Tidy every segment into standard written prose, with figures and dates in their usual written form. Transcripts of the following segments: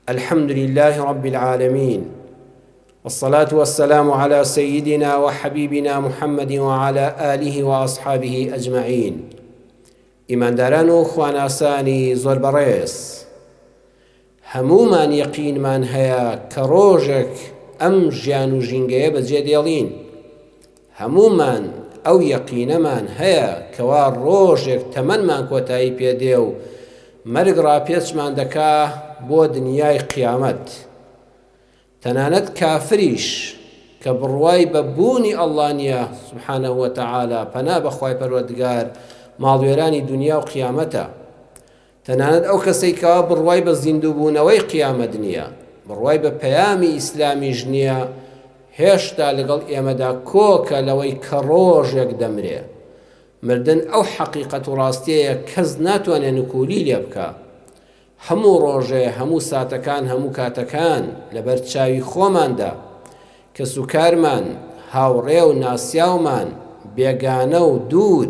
الحمد لله رب العالمين، والصلاة والسلام على سيدنا وحبيبنا محمد وعلى آله وأصحابه أجمعين. ئیمانداران و خواناسانی زۆر بەڕێز، هەموومان یەقینمان هەیە کە ڕۆژێک ئەم ژیان و ژینگەیە بەجێ دێڵین. هەموومان ئەو یەقینەمان هەیە کەوا ڕۆژێک تەمەنمان کۆتایی پێدێ و مەرگ ڕاپێچمان دەکا بۆ دنیای قیامەت. تەنانەت کافریش کە بڕوای بە بوونی ئەڵڵا نییە سوبحانەه وتەعالا، پەنا بەخوای پەروەردگار ماڵوێرانی دنیا و قیامەتە. تەنانەت ئەو کەسەی کەوا بڕوای بە زیندووبوونەوەی قیامەت نییە، بڕوای بە پەیامی ئیسلامیش نییە، هێشتا لەگەڵ ئێمەدا کۆکە لەوەی کە ڕۆژێک دەمرێ. مردن ئەو حەقیقەت و ڕاستیەیە کەس ناتوانێت نکولی لێ بکە. هەموو ڕۆژێ، هەموو ساتەکان، هەموو کاتەکان لەبەر چاوی خۆماندا کە سوکارمان، هاوڕێ و ناسیاومان بێگانە و دوور،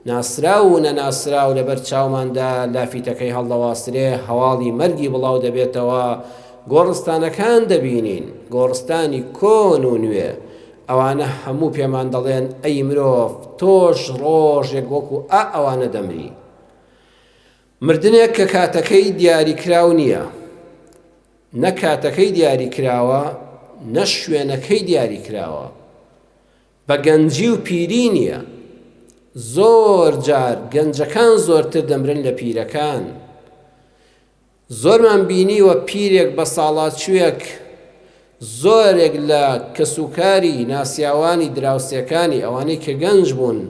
ناسراو و نەناسراو لەبەر چاوماندا لافیتەکەی هەڵدەواسرێ، هەواڵی مەرگی بڵاو دەبێتەوە. گۆڕستانەکان دەبینین، گۆڕستانی کۆن و نوێ. ئەوانە هەموو پێمان دەڵێن ئەی مرۆڤ، تۆش ڕۆژێک وەکو ئەوانە دەمری. مردنێک کە کاتەکەی دیاریکراو نییە، نە کاتەکەی دیاریکراوە، نە شوێنەکەی دیاریکراوە، بە گەنجی و پیری نییە. زۆر جار گەنجەکان زۆرتر دەمرن لە پیرەکان. زۆرمان بینیوە پیرێک بە ساڵاتچوویەک زۆرێک لە کەسوکاری ناسیاوانی دراوسێکانی ئەوانەی کە گەنج بوون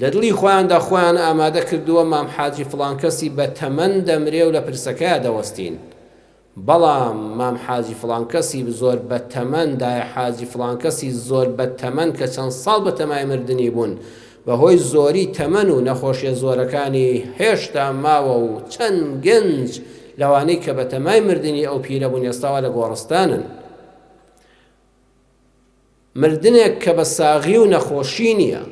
لە دڵی خۆیاندا خۆیان ئامادە کردووە مام حاجی فڵان کەسی بە تەمەن دەمرێ و لە پرسەکەیە دەوەستین. بەڵام مام حاجی فڵان کەسی زۆر بە تەمەندایە، حاجی فڵان کەسی زۆر بە تەمەن کە چەند ساڵ بە تەمای مردنی بوون، بەهۆی زۆری تەمەن و نەخۆشیە زۆرەکانی هێشتا ماوە و چەند گەنج لەوانەی کە بە تەمای مردنی ئەو پیرە بوون ئێستاوە لە گۆڕستانن. مردنێک کە بە ساغی و نەخۆشی نییە.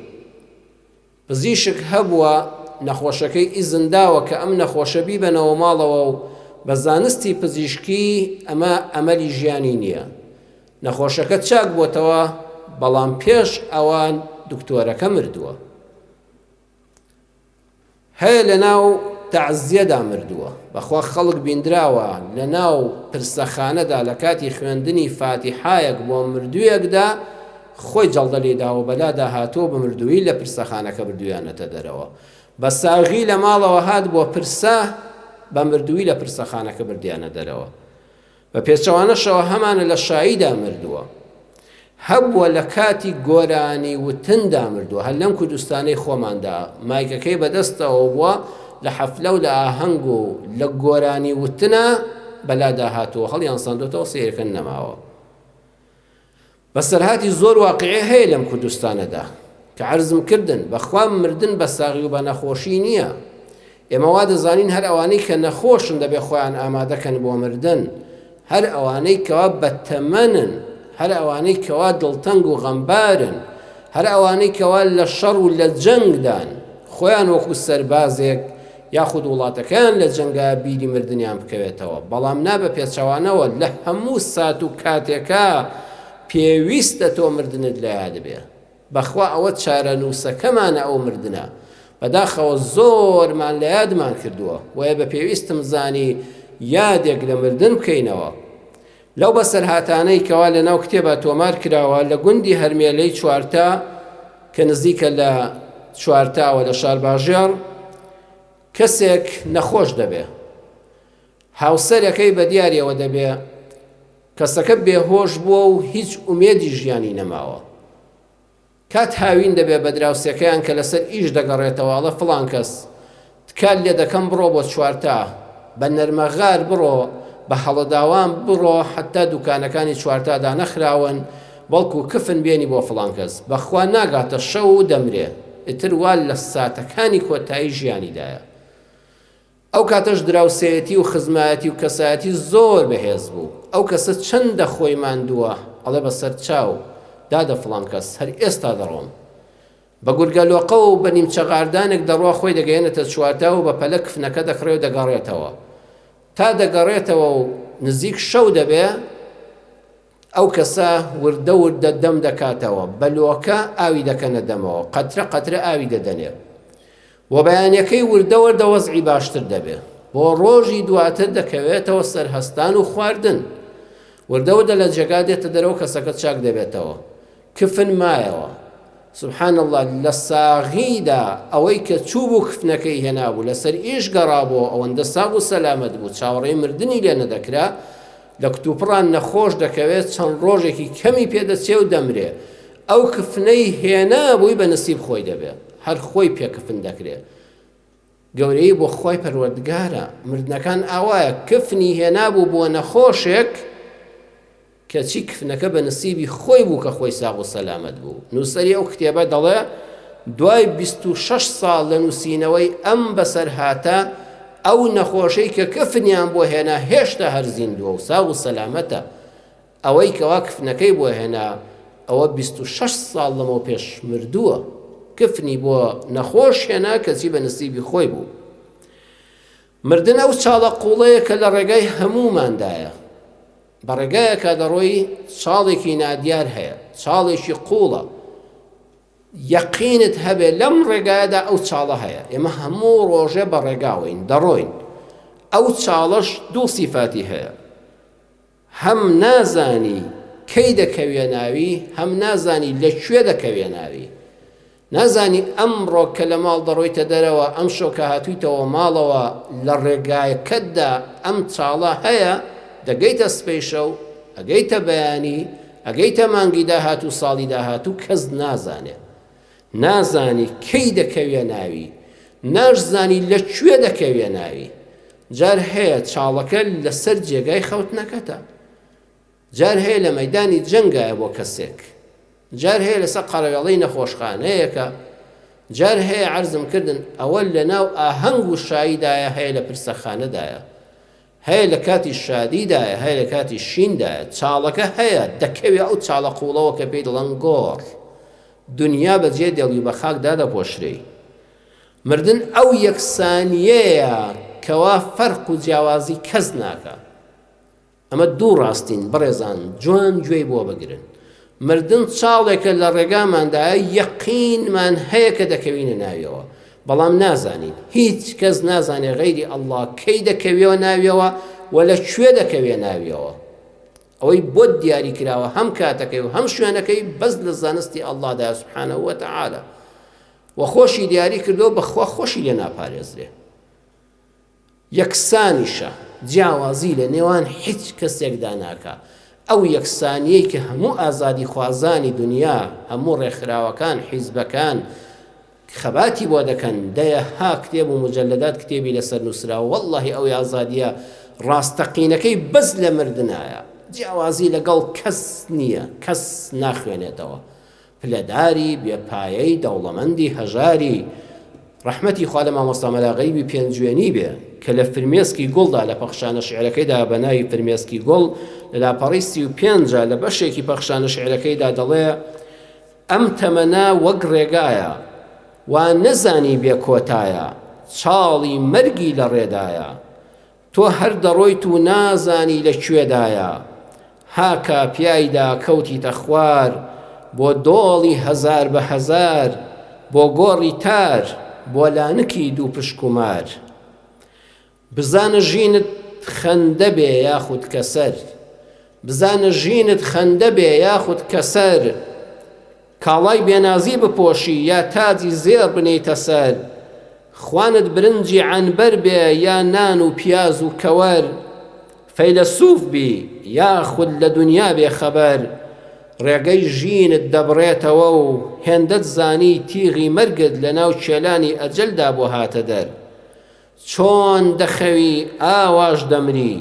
پزیشک هەبووە نەخۆشەکەی ئیزنداوە کە ئەم نەخۆشە بیبەنەوە ماڵەوە و بە زانستی پزیشکی ئەمە ئەمەلی ژیانی نییە. نەخۆشەکە چاک بۆتەوە، بەڵام پێش ئەوان دکتۆرەکە مردووە. هەیە لە ناو تەعزیەدا مردووە، بەخوا خەڵک بیندراوە لە ناو پرسەخانەدا لە کاتی خوێندنی فاتیحایەک بۆ مردوویەکدا خۆی جەڵدە لێداوە بەلادا هاتووە بە مردووی لە پرسەخانەکە بردویانەتە دەرەوە. بە ساغی لە ماڵەوە هات بۆ پرسە، بە مردووی لە پرسەخانەکە بردیانە دەرەوە. بە پێچەوانەشەوە هەمانە لە شاییدا مردووە. هەبووە لە کاتی گۆرانی وتندا مردووە، هەر لەم کوردستانەی خۆماندا مایکەکەی بەدەستەوە بووە لە حەفلە و لە ئاهەنگ و لە گۆرانی وتنە بەلادا هاتووە، هەڵیان ساندوتەوە سیرەکەن نەماوە. بەسەرهاتی زۆر واقعی هەیە لەم کوردستانەدا کە عەرزم کردن بەخوا مردن بە ساغی و بە نەخۆشی نییە. ئێمە وا دەزانین هەر ئەوانەی کە نەخۆشن دەبێ خۆیان ئامادەکەن بۆ مردن، هەر ئەوانەی کەوا بەتەمەنن، هەر ئەوانەی کەوا دڵتەنگ و غەمبارن، هەر ئەوانەی کەوا لە شەڕ و لە جەنگدان خۆیان وەکو سەربازێک یاخود وڵاتەکان لە جەنگا بیری مردنیان بکەوێتەوە. بەڵام نابە پێچەوانەوە لە هەموو سات و کاتێکا پێویستە تۆ مردنت لایە دەبێ. بەخوا ئەوە چارەنووسەکەمانە ئەو مردنە. بەداخەوە زۆرمان لە یادمان کردووە، وایە بە پێویستم زانی یادێک لە مردن بکەینەوە. لەو بەسەرهاتانەی کەوا لە ناو کتێبە تۆمار کراوە لە گوندی هەرمێلەی چوارتا کە نزیکە لە چوارتاوە لە شارباژێر، کەسێک نەخۆش دەبێ، هاوسەرەکەی بە دیاریەوە دەبێ، کەسەکە بێهۆش بووە و هیچ ئومێدی ژیانی نەماوە. کات هاوین دەبێ بە دراوسەکەیان کە لەسەر ئیش دەگەڕێتەوەڵە فڵان کەس تکال لێ دەکەم بڕۆ بۆ چوارتا، بە نەرمەغار بڕۆ، بە هەڵەداوان بڕۆ، حتا دوکانەکانی چوارتادا نەخراون، بەڵکو کفن بێنی بۆ فڵان کەس. بەخوا ناگاتە شەو و دەمرێ، ئیتر وا لە ساتەکانی کۆتایی ژیانیدایە. ئەو کاتەش دراوسێتی و خزمەتی و کەسایەتی زۆر بەهێز بوو. ئەو کەسە چەندە خۆی ماندووە، ئەڵێ بەسەر چاو دادە فڵان کەس، هەر ئێستا دەڕۆم. بە گورگەلۆقە و بە نیمچە غاردانێک دەڕوا خۆی دەگەێنێتە چوارتا و بە پەلە کفنەکە دەخڕێ و دەگەڕێتەوە. تا دەگەڕێتەوە و نزیک شەو دەبێ ئەو کەسە وردە وردە دەم دەکاتەوە بەلۆکە ئاوی دەکەنە دەمەوە قەترە قەترە ئاوی دەدەنێ و بەیانەکەی وردە وردە وەزعی باشتر دەبێ بۆ ڕۆژی دواتر دەکەوێتەوە سەرهەستان و خواردن وردە وردە لە جێگا دێتە دەرەوە کەسەکە چاک دەبێتەوە کفن مایەوە سبحان الله لە ساغیدا ئەوەی کە چوو بوو کفنەکەی هێنابوو لەسەر ئیش گەڕابەوە ئەوەندە ساغ و سەلامەت بوو چاوەڕێی مردنی لێ نەدەکرا لە کتوپڕان نەخۆش دەکەوێت چەند ڕۆژێکی کەمی پێدەچێ و دەمرێ ئەو کفنەی هێنا بووی بە نسیب خۆی دەبێت هەر خۆی پێکفن دەکرێت گەورەی بۆ خۆی پەروەردگارە مردنەکان ئاوایە کفنی هێنابوو بۆ نەخۆشێک کەچی کفنەکە بە نسیبی خۆی بوو کە خۆی ساغ و سەلامەت بوو نووسەری ئەو کتێبە دەڵێ دوای 26 ساڵ لە نووسینەوەی ئەم بەسەر هاتە ئەو نەخۆشەی کە کفنیان بۆ هێنا هێشتا هەر زیندووە و ساغ و سەلامەتە ئەوەی کەوا کفنەکەی بۆ هێنا ئەوە 26 ساڵ لەمەوە پێش مردووە کفنی بۆ نەخۆش هێنا کەچی بە نسیبی خۆی بوو مردن ئەو چاڵە قوڵەیە کە لە ڕێگای هەموماندایە بەڕێگایەکە دەڕۆی چاڵێکی نادیار هەیە چاڵێکی قوڵە یەقینت هەبێ لەم ڕێگایەدا ئەو چاڵە هەیە ئێمە هەموو ڕۆژێ بە ڕێگاوین دەڕۆین ئەو چاڵەش دوو سیفاتی هەیە هەم نازانی کەی دەکەوێ ناوی هەم نازانی لەکوێ دەکەوێ ناوی نازانی ئەمڕۆ کە لە ماڵ دەڕۆیتە دەرەوە ئەم شۆکە هاتوویتەوە ماڵەوە لە ڕێگایەکەتدا ئەم چاڵە هەیە دەگەیتە سپەیشە و ئەگەیتە بەیانی ئەگەیتە مانگی داهاتوو ساڵی داهاتوو کەس نازانێ نازانی کەی دەکەوێ ناوی نازانی لەکوێ دەکەوێ ناوی جار هەیە چاڵەکە لەسەر جێگای خەوتنەکەتە جار هەیە لە مەیدانی جەنگایە بۆ کەسێک جار هەیە لەسەر قەرەوێڵەی نەخۆشخانەیەکە جار هەیە عەرزم کردن ئەوە لە ناو ئاهەنگ و شاییدایە هەیە لە پرسەخانەدایە هەیە لە کاتی شادیدایە هەیە لە کاتی شیندایە چاڵەکە هەیە دەکەوێ ئەو چاڵە قوڵەوە کە پێی دەڵێن گۆڕ دنیا بەجێ دێڵی بە خاکدا دەپۆشرێ مردن ئەو یەکسانیەیە کەوا فەرق و جیاوازی کەس ناکە ئەمە دوو ڕاستین بڕێزان جوان گوێی بۆ بگرن مردن چاڵێکە لە ڕێگاماندایە یەقینمان هەیە کە دەکەوینە ناویەوە بەڵام نازانین هیچ کەس نازانێ غەیری ئەڵڵا کەی دەکەوێەوە ناویەوە و لەکوێ دەکەوێ ناویەوە ئەوەی بۆت دیاری کراوە هەم کاتەکەی و هەم شوێنەکەی بەس لە زانستی ئەڵڵادا سوبحانەهو وەتەعالە و خۆشی دیاری کردو بەخوا خۆشی لێ ناپارێزرێ یەکسانیشە جیاوازی لە نێوان هیچ کەسێکدا ناکە ئەو یەکسانیەی کە هەموو ئازادی خوازانی دنیا هەموو ڕێکخراوەکان حیزبەکان خەباتی بۆ دەکەن دەیە ها کتێب و مجەلەدات کتێبی لەسەر نووسراوە وەڵڵاهی ئەو ئازادیە ڕاستەقینەکەی بەس لە مردنایە جیاوازی لەگەڵ کەس نییە کەس ناخوێنێتەوە پلەداری بێپایەی دەوڵەمەندی هەژاری ڕەحمەتی خوا لە مامۆستا مەلاغەیبی پێنجوێنی بێ کە لە فرمێسکی گوڵدا لە پەخشانە شعرەکەیدا بە ناوی فرمێسکی گوڵ لە لاپەڕی 35 لە بەشێکی پەخشانە شعرەکەیدا دەڵێ ئەم تەمەنا وەک ڕێگایە وا نەزانی بێ کۆتایە چاڵی مەرگی لە ڕێدایە تۆ هەر دەڕۆیت و نازانی لەکوێدایە هاکە پیایدا کەوتیتە خوار بۆ دۆڵی هەزار بە هەزار بۆ گۆڕی تار بۆ لانکی دوو پشکومار بزانە ژینت خەندە بێ یاخود کەسەر بزانە ژینت خەندە بێ یاخود کەسەر کاڵای بێنازی بپۆشی یا تاجی زێر بنیتە سەر خوانت برنجی عنبەر بێ یا نان و پیاز و کەوەر فەیلسوف بی یاخود لە دنیا بێ خەبەر ڕێگەی ژینت دەبڕێتەوە و هێندەت زانی تیغی مەرگت لە ناو چێلانی ئەجەلدا بۆ هاتە دەر چۆن دەخەوی ئاواش دەمری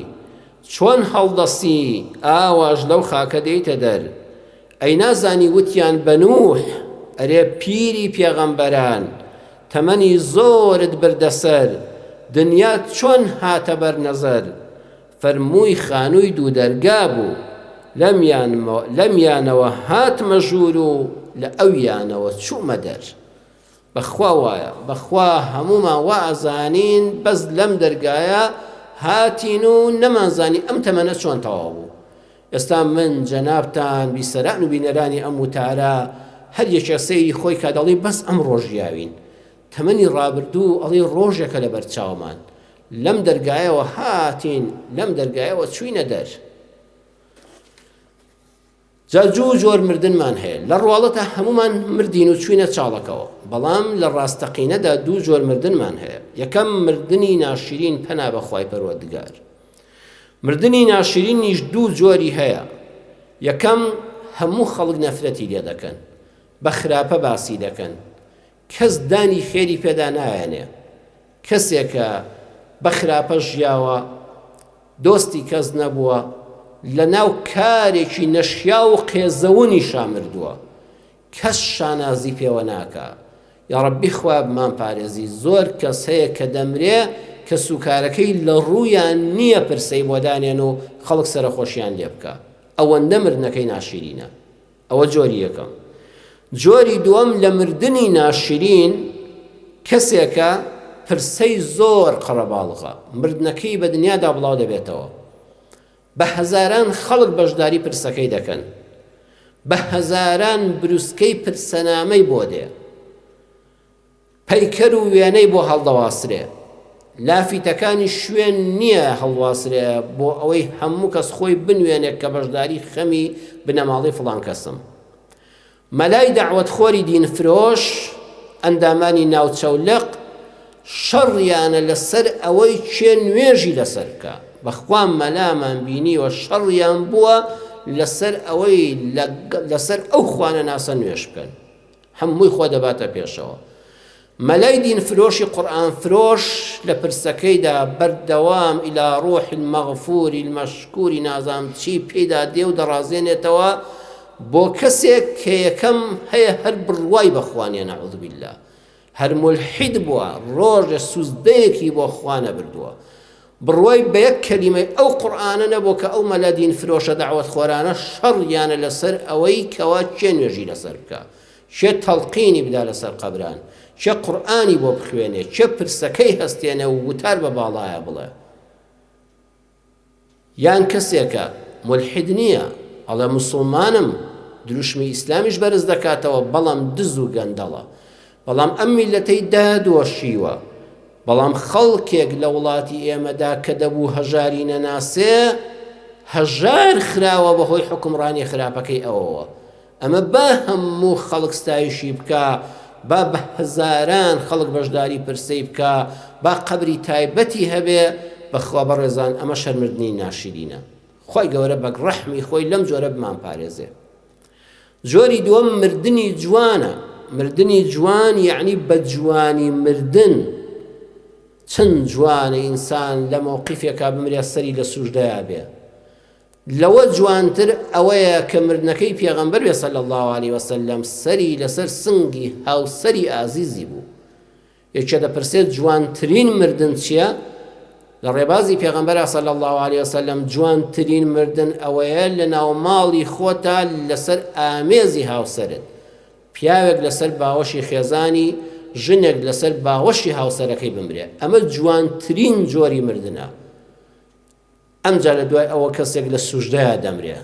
چۆن هەڵدەسی ئاواش لەو خاکە دەیتە دەر ئەی نازانی وتیان بە نوح ئەرێ پیری پێغەمبەران تەمەنی زۆرت بردەسەر دنیات چۆن هاتە بەر نەزەر فەرمووی خانووی دوو دەرگا بوو لەمیانەوە هاتمە ژوور و لە ئەویانەوە چوومە دەر بەخوا وایە بەخوا هەمومان وا ئەزانین بەس لەم دەرگایە هاتین و نەمانزانی ئەم تەمەنە چۆن تەواو بوو. ئێستا من جەنابتان بیسەران و بینەرانی ئەم وتارە هەر یەکێک سەیری خۆی کە دەڵێ بەس ئەم ڕۆژیاوین، تەمەنی ڕابردوو ئەڵێ ڕۆژێکە لە بەرچاومان، لەم دەرگایەوە هاتین، لەم دەرگایەوە چووینە دەر. جوو جۆر مردنمان هەیە، لە ڕواڵەتە هەمومان مردین و چووینە چاڵەکەوە، بەڵام لە ڕاستەقینەدا دوو جۆر مردنمان هەیە. یەکەم مردنی ناشرین، پەنا بەخوای پەروەردگار. مردنی ناشرینیش دوو جۆری هەیە. یەکەم هەموو خەڵک نەفرەتی لێ دەکەن، بە خراپە باسی دەکەن، کەس دانی خێری پێدا نایەنێ. کەسێکە بە خراپە ژیاوە، دۆستی کەس نەبووە، لە ناو کارێکی نەشیا و قێزەونی شامردووە، کەس شانازی پێوە ناکە. یا ڕەبی خوا بمان پارێزی. زۆر کەس هەیە کە دەمرێ کە سوکارەکەی لە ڕوویان نییە پرسەی بۆ دانێن و خەڵک سەرخۆشیان لێ بکە. ئەوەندە مردنەکەی ناشرینە. ئەوە جۆری یەکەم. جۆری دووەم لە مردنی ناشرین کەسێکە پرسەی زۆر قەڕەباڵغە، مردنەکەی بە دنیادا بڵاو دەبێتەوە، بە هەزاران خەڵک بەشداری پرسەکەی دەکەن، بە هەزاران بروسکەی پرسەنامەی بۆ دێ، پەیکەر و وێنەی بۆ هەڵدەواسرێ، لافیتەکانی شوێن نییە هەڵواسرێ بۆ ئەوەی هەموو کەس خۆی بنوێنێت کە بەشداری خەمی بنەماڵی فڵان کەسم. مەلای دەعوەتخۆری دینفرۆش، ئەندامانی ناوچەولەق، شەڕیانە لەسەر ئەوەی چێ نوێژی لەسەر بکە. بەخوا مەلامان بینیوە شەڕیان بووە لەسەر ئەوەی لەسەر ئەو خوانە ناسە نوێش بکەن، هەمووی خۆ دەباتە پێشەوە. مەلای دینفرۆشی قورئان فرۆش لە پرسەکەیدا بەردەوام ئیلا ڕوح المەغفوری المەشکوری نازام چی پێدا دێ و دەڕازێنێتەوە بۆ کەسێک کە یەکەم هەیە هەر بڕوای بەخوانیە نەعوذ بالله، هەر مولحید بووە، ڕۆژە سوزدەیەکی بۆ خوا نەبردووە، بڕوای بە یەک کەلیمەی ئەو قورئانە نەبوو کە ئەو مەلا دینفرۆشە دەعوەت خۆرانە شەڕیانە لەسەر ئەوەی کەوا چێ نوێژی لەسەر بکە، چێ تەڵقینی بدا لەسەر قەبران، چێ قورئانی بۆ بخوێنێ، چێ پرسەکەی هەستێنە و وتار بە باڵایە بڵێ. یان کەسێکە مولحید نییە، ئەڵێ موسڵمانم، دروشمی ئیسلامیش بەرز دەکاتەوە، بەڵام دز و گەندەڵە، بەڵام ئەم میلەتەی دادۆشیوە، بەڵام خەڵکێک لە وڵاتی ئێمەدا کە دەبوو هەژاری نەناسێ، هەژار خراوە بەهۆی حکومڕانی خراپەکەی ئەوەوە. ئەمە با هەموو خەڵک ستایشی بکە، با بە هەزاران خەڵک بەشداری پرسەی بکە، با قەبری تایبەتی هەبێ، بەخوا بەڕێزان ئەمە شەرمردنی ناشرینە. خۆی گەورە بە ڕەحمی خۆی لەم جۆرە بمان پارێزێ. جۆری دووەم مردنی جوانە. مردنی جوان یعنی بە جوانی مردن. چەند جوانە ئینسان لە مەوقیفێکا بمرێ سەری لە سوژدەیە بێ. لەوە جوانتر ئەوەیە کە مردنەکەی پێغەمبەر بێ صلی الله علیه وسلم سەری لەسەر سنگی هاوسەری ئازیزی بوو. یەکێ دەپرسێت جوانترین مردن چییە؟ لە ڕێبازی پێغەمبەر صلی الله علیه وسلم جوانترین مردن ئەوەیە لە ناو ماڵی خۆتا لەسەر ئامێزی هاوسەرت، پیاوێک لەسەر باوەشی خێزانی، ژنێک لەسەر باوەشی هاوسەرەکەی بمرێ. ئەمە جوانترین جۆری مردنە. ئەمجا لە دوای ئەوە کەسێک لە سوژدەیە دەمرێ،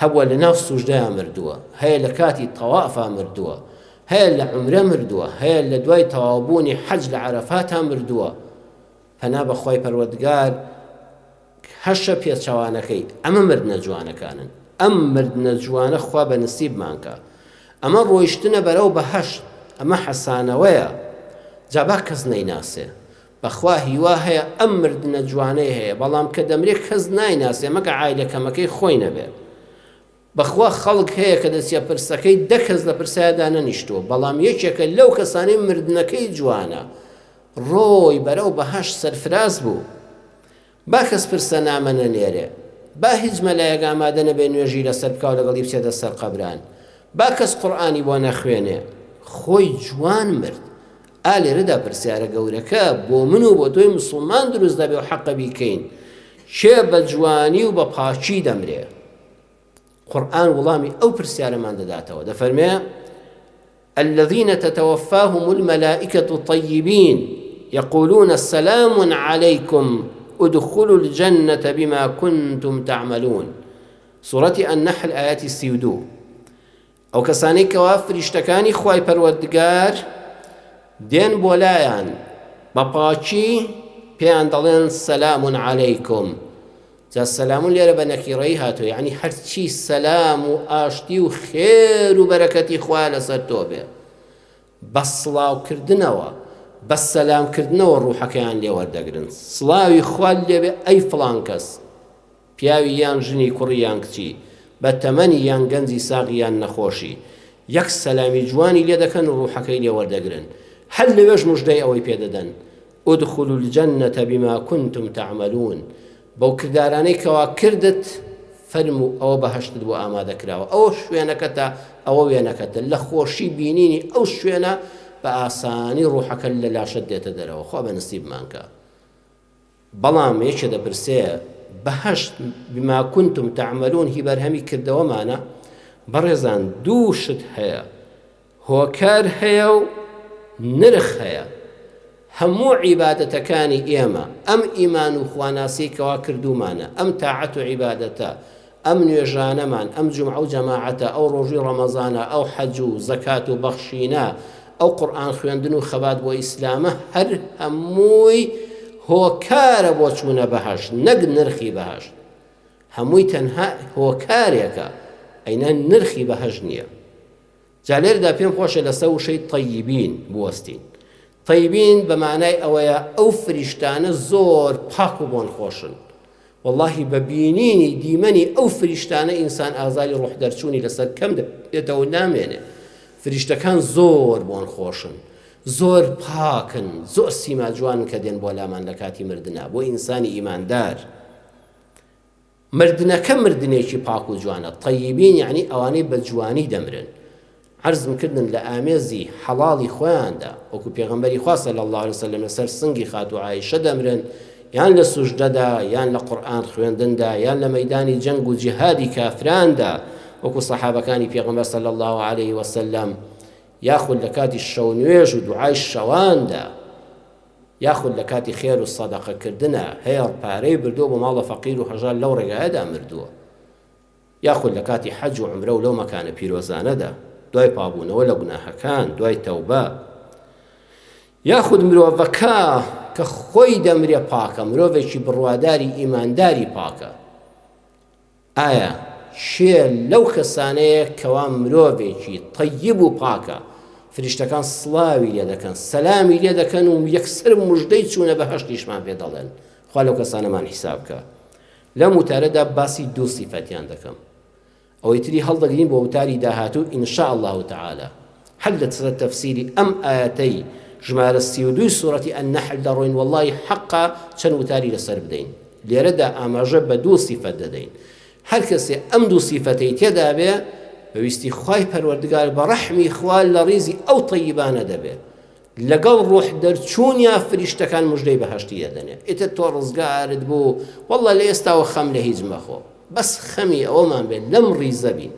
هەبووە لە ناو سوژدەیە مردووە، هەیە لە کاتی تەوافا مردووە، هەیە لە عومرە مردووە، هەیە لە دوای تەواوبوونی حەج لە عەرەفاتا مردووە. پەنا بەخوای پەروەردگار هەشە پێچەوانەکەی. ئەمە مردنە جوانەکانن. ئەم مردنە جوانە خوا بە نسیبمانکە. ئەمە ڕۆیشتنە بەرەو بەهەشت، ئەمە حەسانەوەیە. جابا کەس نەیناسێ، بەخوا هیوا هەیە ئەم مردنە جوانەی هەیە، بەڵام کە دەمرێت کەس نایناسێ مەگە عایلەکەمەکەی خۆی نەبێ. بەخوا خەڵک هەیە کە دەستیە پرسەکەی دە کەس لە پرسایدا نەنیشتووە، بەڵام یەکێکە لەو کەسانەی مردنەکەی جوانە، ڕۆی بەرەو بەهەشت سەرفراز بوو. با کەس پرسە نامە نەنێرێ، با هیچ مەلایەک ئامادە نەبێ نوێژی لەسەر بکا و لەگەڵی بچێتە سەر قەبران، با کەس قورئانی بۆ نەخوێنێ، خۆی جوان مرد. ئالێرەدا پرسیارە گەورەکە بۆ من و بۆ تۆی موسڵمان دروست دەبێ و حەقە بیکەین، چێ بە جوانی و بە پاچی دەمرێ؟ قورئان وڵامی ئەو پرسیارەمان دەداتەوە، دەفەرمێ الذين تتوفاهم الملائكة طيبين يقولون سلام عليكم ادخلوا الجنة بما كنتم تعملون. سورة النحل آيات 32. ئەو کەسانەی کەوا فریشتەکانی خوای پەروەردگار دێن بۆ لایەن بە پاچی پێیان دەڵێن سەلام عەلەیکم. جا سەلامون لێرە بە نەکیڕەیی هاتووە، یعنی هەرچی سەلام و ئاشتی و خێر و بەرەکەتی خوا لەسەر تۆ بێ. بە سڵاوکردنەوە بە سەلامکردنەوە ڕوحەکەیان لێ وەردەگرن. سڵاوی خوا لێبێ ئەی فڵان کەس، پیاوی یان ژنی کوڕی یان کچی، بە تەمەنی یان گەنجی ساغی یان نەخۆشی، یەک سەلامی جوانی لێ دەکەن و ڕوحەکەی لێ وەردەگرن. هەر لەوێش موژدەی ئەوەی پێدەدەن، ادخلوا الجنة بما كنتم تعملون. بەو کردارانەی کەوا کردت فەرموو ئەوە بەهەشتت بۆ ئامادەکراوە، ئەوە شوێنەکەتە، ئەوە وێنەکەتە. لە خۆشی بینینی ئەو شوێنە بە ئاسانی ڕوحەکە لە لاشت دێتە دەرەوە. خوا بە نسیبمان کە. بەڵام یەکێ دەپرسێ بەهەشت بما كنتم تعملون هی بەرهەمی کردەوەمانە؟ بەڕێزان دوو شت هەیە، هۆکار هەیە و نرخ هەیە. هەموو عیبادەتەکانی ئێمە، ئەم ئیمان و خواناسی کەوا کردومانە، ئەم تاعەت و عیبادەتە، ئەم نوێژانەمان، ئەم جومعە و جەماعەتە، ئەو ڕۆژی ڕەمەزانە، ئەو حەج و زەکات و بەخشینە، ئەو قورئان خوێندن و خەبات بۆ ئیسلامە، هەر هەمووی هۆکارە بۆ چوونە بەهەشت، نەک نرخی بەهەشت. هەمووی تەنها هۆکارێکە، ئەینە نرخی بەهەشت نییە. جا لێرەدا پێم خۆشە لەسەر وشەی طەیبین بوەستین. طەیبین بە معنای ئەوەیە ئەو فریشتانە زۆر پاک و بۆن خۆشن. واللهی بە بینینی دیمەنی ئەو فریشتانە ئینسان ئازاری ڕوح دەرچوونی لەسەر کەم دێتەوە نامێنێ. فریشتەکان زۆر بۆن خۆشن، زۆر پاکن، زۆر سیما جوانن کە دێن بۆ لامان لە کاتی مردنە. بۆ ئینسانی ئیماندار مردنەکە مردنێکی پاک و جوانە. طەیبین یعنی ئەوانەی بە جوانی دەمرن. عرضم کردن لە ئامێزی حەڵاڵی خۆیاندا، وەکو پێغەمبەری خوا صلی الله علیه وسلم لەسەر سنگی خاتو عایشە دەمرن، یان لە سوژدەدا، یان لە قورئان خوێندندا، یان لە مەیدانی جەنگ و جیهادی کافراندا، وەکو سەحابەکانی پێغەمبەر صلی الله علیه وسلم، یاخود لە کاتی شەو نوێژ و دوعای شەواندا، یاخود لە کاتی خێر و سەدەقەکردنە، هەیە پارەی بردووە بۆ ماڵە فەقیر و هەژار لەو ڕێگایەدا مردووە، یاخود لە کاتی حەج و عومرە و لەو مەکانە پیرۆزانەدا، دوای پابوونەوە لە گوناهەکان، دوای تەوبە. یاخود مرۆڤەکە کە خۆی دەمرێ پاکە، مرۆڤێکی بڕواداری ئیمانداری پاکە. ئایا شێ لەو کەسانەیە کەوا مرۆڤێکی طەیب و پاکە، فریشتەکان سڵاوی لێ دەکەن، سەلامی لێ دەکەن و یەکسەر موژدەی چوونە بەهەشتیشمان پێ دەڵێن. خوا لەو کەسانەمان حیساب کە. لەم وتارەدا باسی دوو سیفەتیان دەکەم، ئەوەی تری هەڵدەگرین بۆ وتاری داهاتوو ئینشاء الله تعالى. هەر لە تەفسیری ئەم ئایەتەی ژمارە 32 سوورەتی النەحل دەڕۆین، وەڵڵاهی حەقا چەند وتاری لەسەر بدەین. لێرەدا ئاماژە بە دوو سیفەت دەدەین. هەر کەسێ ئەم دوو سیفەتەی تێدا بێ، بەویستی خوای پەروەردگار بە ڕەحمی خوا لە ڕیزی ئەو طەیبانە دەبێ، لەگەڵ ڕوح دەرچوونیا فریشتەکان موژدەی بەهەشتی دەدەنێ. ئیتر تۆ ڕزگارت بوو، وەڵڵا لە ئێستاوە خەم لە هیچ مەخۆ، بەس خەمی ئەوەمان بێت لەم ڕیزە بین.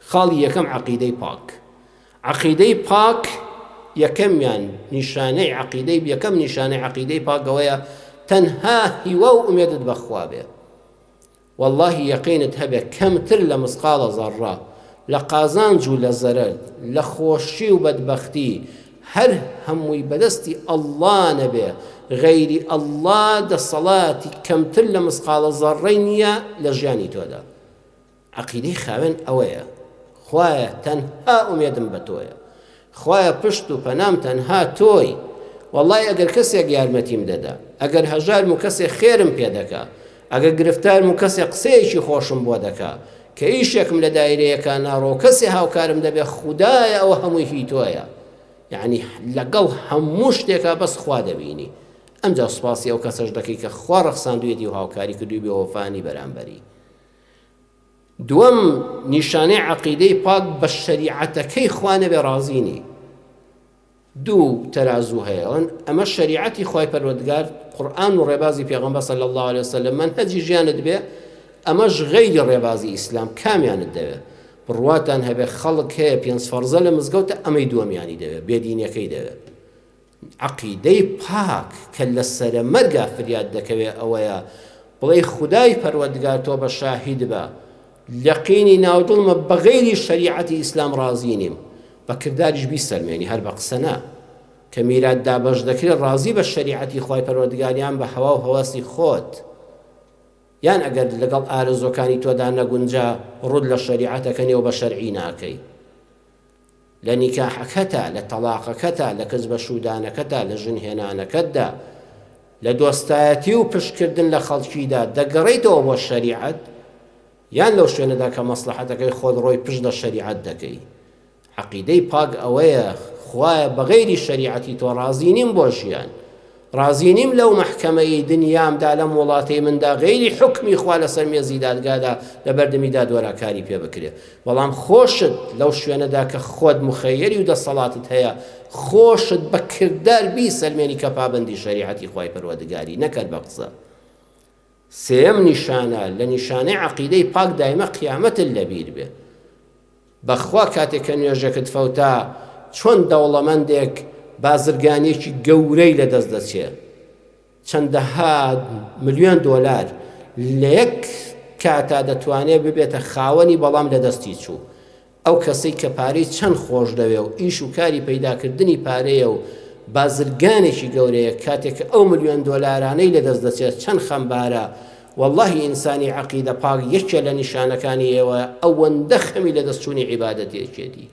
خاڵی یەکەم عەقیدەی پاک. عەقیدەی پاک یەکەمیان نیشانەی عەقیدەی، یەکەم نیشانەی عەقیدەی پاکەوەیە تەنها هیوا و ئومێدت بەخوا بێ. واللهی یەقینت هەبێ کەمتر لە مسقالە زەڕە، لە قازانج و لە زەرەر، لە خۆشی و بەدبەختی، هەر هەمووی بەدەستی ئەڵڵا نەبێ، غەیری ئەڵڵا دەسەڵاتی کەمتر لە مسقالە زەڕەی نییە لە ژیانی تۆدا. عەقیدەی خاوێن ئەوەیە، خوایە تەنها ئومێدم بە تۆیە، خوایە پشت و پەنام تەنها تۆی. وەڵڵای ئەگەر کەسێک یارمەتیم دەدا، ئەگەر هەژارم و کەسێک خێرم پێ دەکا، ئەگەر گرفتارم و کەسێک قسەیەکی خۆشم بۆ دەکا، کە ئیشێکم لە دایرەیەکە ناڕۆ، کەسێ هاوکارم دەبێ، خودایە ئەوە هەمووی هی تۆیە. یعنی لەگەڵ هەموو شتێکە بەس خوا دەبینی. ئەمجا سوپاسی ئەو کەسەش دەکەی کە خوا ڕەخساندوویەتی و هاوکاری کردووی بێ وەفانی بەرامبەری. دووەم نیشانەی عەقیدەی پاک بە شەریعەتەکەی خوا نەبێ ڕازینی. دوو تەرازوو هەیە، ئەمە شەریعەتی خوای پەروەردگار، قورئان و ڕێبازی پێغەمبەر صلی الله علیه وسلم، منهەجی ژیانت بێ، ئەمەش غەیری ڕێبازی ئیسلام، کامیانت دەوێ؟ بڕواتان هەبێ خەڵک هەیە پێنج فەرزە لە مزگەوتە، ئەمەی دووەمیانی دەوێ، بێدینیەکەی دەوێ. عقیدەی پاک کە لە سەرە مەرگا فریاد دەکەوێت ئەوەیە بڵێ خودای پەروەردگار تۆ بە شاهید بە یەقینی ناودڵمە بەغەیری شەریعەتی ئیسلام ڕازی نیم بە کرداریش بیسەلمێنی هەر بە قسە نا کە میرات دابەش دەکرێت ڕازی بە شەریعەتی خوای پەروەردگاریان بە هەوا و هەواسی خۆت یان ئەگەر لەگەڵ ئارزوەکانی تۆدا نەگونجا ڕوود لە شەریعەتەکەنی و بە شەرعی ناکەی لە نیکاحەکەتە لە تەلاقەکەتە لە کەس بە شودانەکەتە لە ژن هێنانەکەتدا لە دۆستایەتی و پشتکردن لە خەڵکیدا دەگەڕێیتەوە بۆ شەریعەت یان لەو شوێنەدا کە مەسلحەتەکەی خۆت ڕۆی پشت لە شەریعەت دەکەی عەقیدەی پاک ئەوەیە خوایە بەغەیری شەریعەتی تۆ ڕازی نیم بۆ ژیان ڕازی نیم لەو مەحکەمەی دنیامدا لەم وڵاتەی مندا غەیری حکمی خوا لەسەر مێزی دادگادا لە بەردەمیدا دۆراکاری پێ بکرێ بەڵام خۆشت لەو شوێنەدا کە خۆت مخەیەری و دەسەڵاتت هەیە خۆشت بە کردار بیسەلمێنی کە پابەندی شەریعەتی خوای پەروەردگاری نەکرد بە قسە سێم نیشانە لە نیشانەی عەقیدەی پاک دایمە قیامەتت لەبیر بێ بەخوا کاتێک کە نوێژەکەت فەوتا چۆن دەوڵەمەندێک بازرگانێکی گەورەی لەدەست دەچێت چەندەها ملیۆن دۆلار لە یەک کاتا دەتوانێت ببێتە خاوەنی بەڵام لەدەستی چوو ئەو کەسەی کە پارەی چەند خۆش دەوێ و ئیش و کاری پەیداکردنی پارەیە و بازرگانێکی گەورەیە کاتێک ئەو ملیۆن دۆلارانەی لەدەست دەچێت چەند خەمبارە واللهی ئینسانی عەقیدە پاک یەکێ لە نیشانەکانی ئێوە ئەوەندە خەمی لەدەستچوونی عیبادەتێکێتی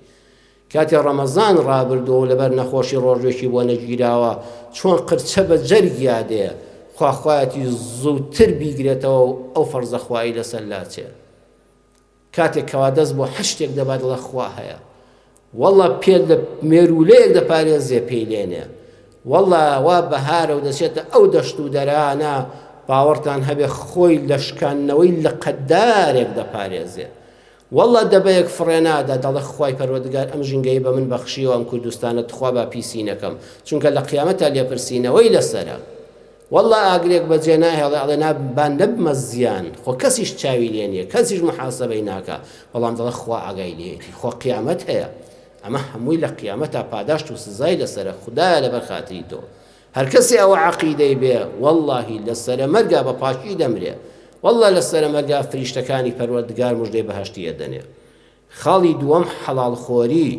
کاتی ڕەمەزان ڕابردووە لەبەر نەخۆشی ڕۆژێکی بۆ نەگیراوە چۆن قرچە بە جەرگیا دێ خواخوایەتی زووتر بیگرێتەوە و ئەو فەرزە خوایی لەسەر لاچێ کاتێک کەوا دەست بۆ هەشتێک دەبات لە خوا هەیە والله پێ لە مێرولەیەک دەپارێزێ پێی لێنێ والله وا بەهارە و دەچێتە ئەو دەشت و دەرانە باوەڕتان هەبێ خۆی لە شکاندنەوەی لە قەدارێک دەپارێزێ والله دەبەیەک فڕێنادا دەڵێ خوای پەروەردگار ئەم ژینگەی بە من بەخشیوە ئەم کوردستانە تخوا با پیسینەکەم چونکە لە قیامەتە لێپرسینەوەی لەسەرە والله ئاگرێک بەجێ ناهێڵێ ئەڵێ نابان نەبمە زیان خۆ کەسیش چاوی لێ نییە کەسیش محاسەبەی ناکە بەڵام دەڵێ خوا ئاگای لێتی خۆ قیامەت هەیە ئەمە هەمووی لە قیامەتە پاداشت و سزای لەسەرە خودایە لەبەر خاتری تۆ هەر کەسی ئەوە عەقیدەی بێ واللهی لەسەرە مەرگا بە پاشی دەمرێ والله لەسەرە مەرگا فریشتەکانی پەروەردگار موژدەی بەهەشتیە دەنێ خاڵی دووەم حەڵال خۆری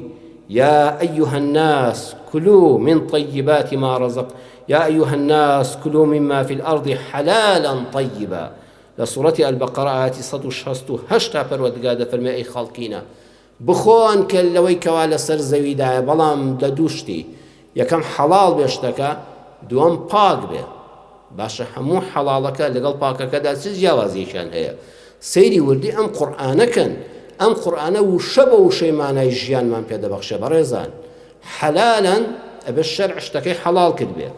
يا أيها الناس كلوا من طيبات ما رزق يا أيها الناس كلوا مما في الأرض حلالا طيبا لسورة البقرة آيات 168 پەروەردگار دەفەرمێ ئەی خەڵقینە بخۆن کە لەوەی کەوا لەسەر زەویدایە بەڵام لە دووشتی یەکەم حەڵال بێشتەکە دووەم پاک بێ باشە هەموو حەڵاڵەکە لەگەڵ پاکەکەدا چ جیاوازیشان هەیە سەیری وردی ئەم قورئانەکەن ئەم قورئانە وشە بە وشەی مانای ژیانمان پێ دەبەخشێ بەڕێزان حەلالەن ئەبێ شەرع شتەکەی حەڵال کرد بێ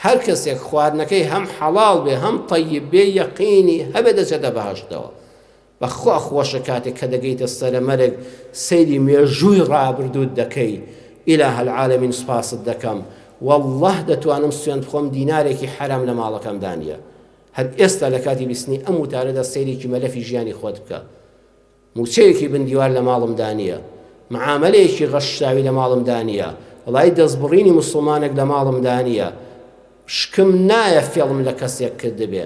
هەر کەسێک خواردنەکەی هەم حەڵال بێ هەم طەیب بێ یەقینی هەبێ دەچێتە بەهەشتەوە بەخوا خۆشە کاتێک کە دەگەیتە سەرە مەرگ سەیری مێژووی ڕابردوود دەکەی ئیلاهە العالەمین سوپاست دەکەم والله دەتوانم سوێند بخۆم دینارێکی حرام لە ماڵەکەمدا نییە هەر ئێستا لە کاتی بیستنی ئەم وتارەدا سەیرێکی مەلەفی ژیانی خۆت بکە موچەیەکی بندیوار لە ماڵمدا نییە معاملەیەکی غەششاوی لە ماڵمدا نییە وڵای دەستبڕینی موسڵمانێک لە ماڵمدا نییە شکم نایە فێڵم لە کەسێک کردبێ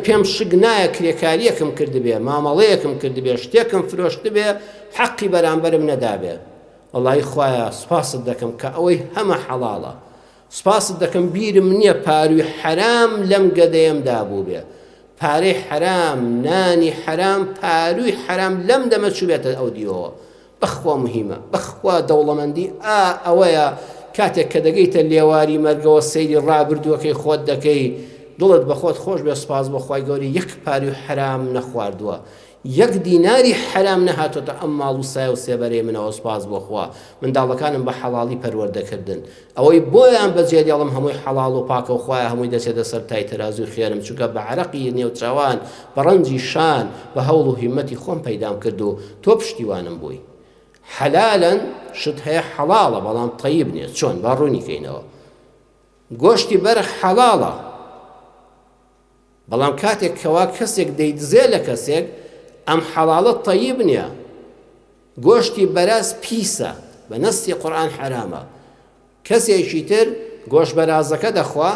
پێم شک نایە کرێکاریەکم کردبێ مامەڵەیەکم کردبێ شتێکم فرۆشت بێ حەقی بەرامبەرم نەدابێ والله خوایە سوپاست دەکەم کە ئەوەی هەمە حەڵاڵە سوپاست دەکەم بیرم نییە پاروی حرام لەم گەدەیەمدا بوو بێ پارەی حرام نانی حرام پاروی حرام لەم دەمە چوبێتە ئەو دیەوە بەخوا مهمە بەخوا دەوڵەمەندی ئەوەیە کاتێک کە دەگەیتە لێواری مەرگەوە سەیری ڕابردووەکەی خۆت دەکەی دڵت بە خۆت خۆش بێ سوپاس بۆ خوای گەوری یەک پاروی حرام نەخواردووە یەک دیناری حرام نەهاتۆتە ئەم ماڵ و سایە و سێبەرەی منەوە سوپاس بۆ خوا منداڵەکانم بە حەڵاڵی پەروەردەکردن ئەوەی بۆیان بەجێ دێڵم هەمووی حەڵاڵ و پاکە و خوایە هەمووی دەچێتە سەر تای تەرازوی خێرم چونکە بە عەرەقی نێوچەوان بە ڕەنجی شان بە هەوڵ و هیمەتی خۆم پەیدام کرد و تۆ پشتیوانم بووی حەلالەن شت هەیە حەڵاڵە بەڵام طەیب نییە چۆن با ڕوونی کەینەوە گۆشتی بەرە حەڵاڵە بەڵام کاتێک کەوا کەسێک دەیدزێ لە کەسێک ئەم حەڵاڵە طەیب نییە گۆشتی بەراز پیسە بە نەستی قورئان حرامە کەسێکی تر گۆشت بەرازەکە دەخوا،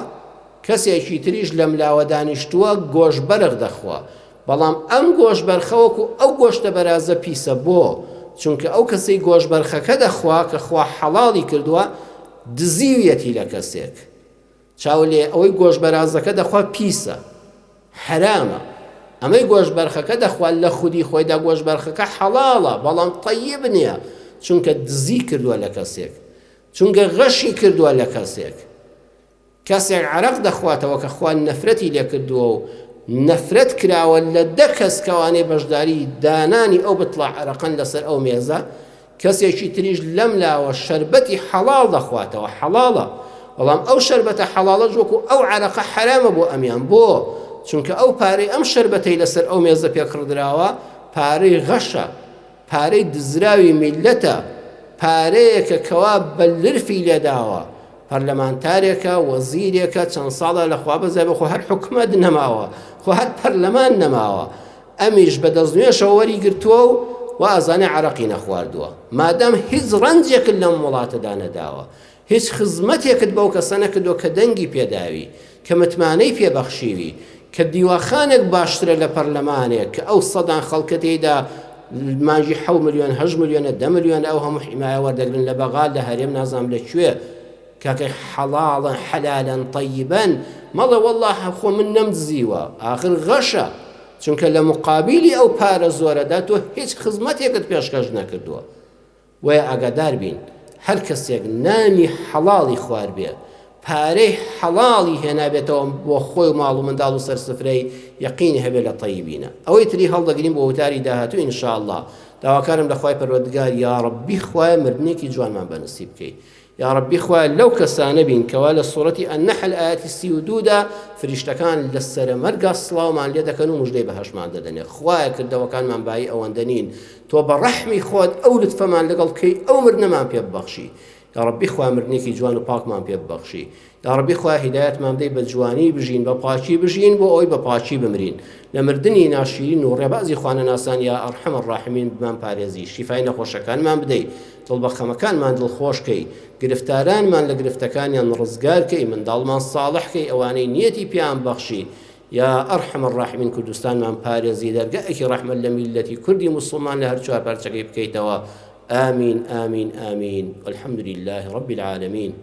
کەسێکی تریش لە ملاوە دانیشتووە گۆشت بەرغ دەخوا. بەڵام ئەم گۆشت بەرخەوەکو ئەو گۆشتە بەرازە پیسە بۆ چونکە ئەو کەسەی گۆشت بەرخەکە دەخوا کە خوا حەڵاڵی کردووە دزیویەتی لە کەسێک. چاو لێ ئەوەی گۆشت بەرازەکە دەخوا پیسە، حرامە. ئەمەی گۆشت بەرخەکە دەخوا لە خودی خۆیدا گۆشت بەرخەکە حەڵاڵە بەڵام طەیب نییە چونکە دزی کردووە لە کەسێک، چونکە غەشی کردووە لە کەسێک. کەسێک عەرەق دەخواتەوە کە خوا نەفرەتی لێ کردووە و نەفرەت کراوە لە دە کەس کەوانەی بەشداری دانانی ئەو بتڵە عەرەقەن لەسەر ئەو مێزە، کەسێکی تریش لەم لاوە شەربەتی حەڵاڵ دەخواتەوە، حەڵاڵە. بەڵام ئەو شەربەتە حەڵاڵە وەکو ئەو عەرەقە حرامە بۆ ئەمیان. بۆ چونکە ئەو پارەی ئەم شەربەتەی لەسەر ئەو مێزە پێکڕدراوە پارەی غەشە، پارەی دزراوی میلەتە، پارەیەکە کەوا بە لرفی لێداوە. پەرلەمانتارێکە، وەزیرێکە، چەند ساڵە لەخوا بەزای بەخۆ هەر حکومەت نەماوە، خۆ هەر پەرلەمان نەماوە، ئەمیش بە دەستنوێشەوە وەری گرتووە و ئازانێ عەرەقی نەخواردووە. مادام هیچ ڕەنجێکت لەم وڵاتەدا نەداوە، هیچ خزمەتێکت بەو کەسە نەکردووە کە دەنگی پێداوی، کە متمانەی پێبەخشیوی، کە دیواخانێک باشترە لە پەرلەمانێک کە ئەو سەدان خەڵکە تێیدا مانجی 7 ملیۆن 8 ملیۆنە 10 ملیۆن ئەو هەموو حیمایە وەردەگرن لە بەغال لە هەرێم نازام لەکوێ کاکەی حەڵاڵن حەلالن طەیبەن مەڵێ وەڵڵاه خۆ من نەمدزیوە. ئاخر غەشە چونکە لە مقابلی ئەو پارە زۆرەدا تۆ هیچ خزمەتێکت پێشکەش نەکردووە. وەیە ئاگادار بین هەر کەسێک نانی حەڵاڵی خوار بێ، پارەی حەڵاڵی هێنابێتەوە بۆ خۆی و ماڵ و منداڵ و سەرسفرەی یەقینی هەبێ لە طەیبینە. ئەوەی تری هەڵدەگرین بۆ وتاری داهاتوو ئینشاءالله. داواکارم لە خوای پەروەردگار یا ڕەبی خوایە مردنێکی جوانمان بەنسیب بکەی. یا ڕەبی خوایە لەو کەسانە بین کەوا لە سوورەتی ئەنەحل ئاەتی 32دا فریشتەکان لە سەرە مەرگا سڵاومان لێ دەکەن و موژدەی بەهەشتمان دەدەنێ. خوایە کردەوەکانمان بای ئەوەندە نین، تۆ بە ڕەحمی خۆت ئەو لوتفەمان لەگەڵ بکەی، ئەو مردنەمان پێ ببەخشی. یا ڕەبی خوای مردنێکی جوان و پاکمان پێ ببەخشی. یا ڕەبی خوای هیدایەتمان بدەی بە جوانی بژین، بە پاچی بژین بۆ ئەوەی بە پاچی بمرین. لە مردنی ناشرین و ڕێبازی خوانەناسان یا ئەرحەم الراحمین بمان پارێزی، شیفای نەخۆشەکانمان بدەی، دڵبەخەمەکانمان دڵخۆشکەی، گرفتارانمان لە گرفتەکانیان ڕزگارکەی، منداڵمان ساڵحکەی، ئەوانەی نیەتی پیان بەخشی. یا ئەرحەم الراحمین کوردستانمان پارێزی، دەرگایەکی ڕەحمەت لە میلەتی کوردی موسڵمان لە هەر چوار پارچەکەی بکەیتەوە. آمین آمین آمین والحمد لله رب العالمين.